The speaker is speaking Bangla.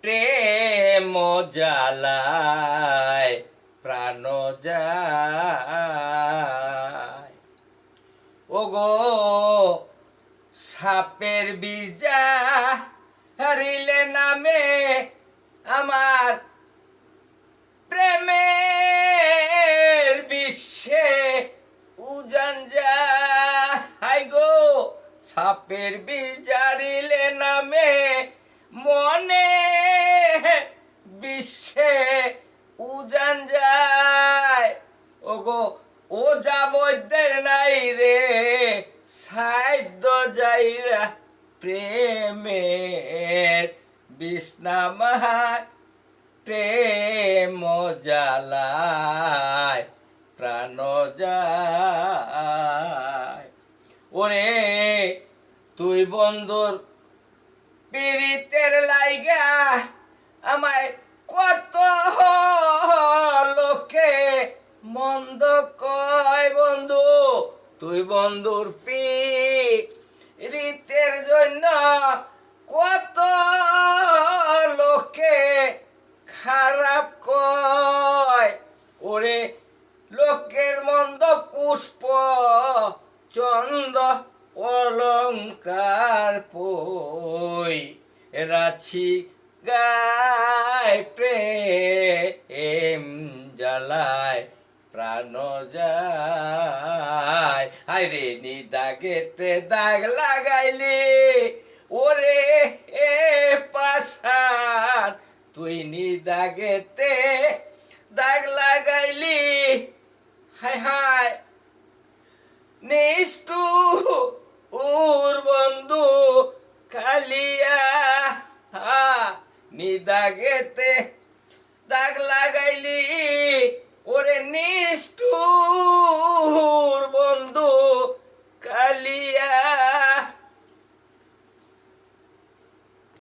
প্রেম জ্বালায় প্রাণ যায়। ওগো সাপের বীজা হারিলে নামে আমার প্রেমের বিশ্বে উজান যায় গো। সাপের বীজারিলে নামে মনে বিশ্বে উজান যায়। ওগো ও যাবদের নাই রে সাধ্য যাইরা প্রেমের বিষ্ণামায়। প্রেম জ্বালায় প্রাণ যায়। ওরে তুই বন্ধুর পীড়িতের লাইগা আমায় কত লোকে মন্দ কয় বন্ধু। তুই বন্ধুর পীড়িতের জন্য কত লোকে খারাপ কয়। ওরে লোকের মন্দ পুষ্প চন্দ অলঙ্কার পই রাছি গায় প্রেম জ্বালায় প্রাণ যায়। আরে নিদাগেতে দাগ লাগাইলি ওরে এ পাশান তুই নিদাগেতে দাগ লাগাইলি। হায় হায় নিষ্ঠুর বন্ধু কালিয়া নিদাগেতে দাগ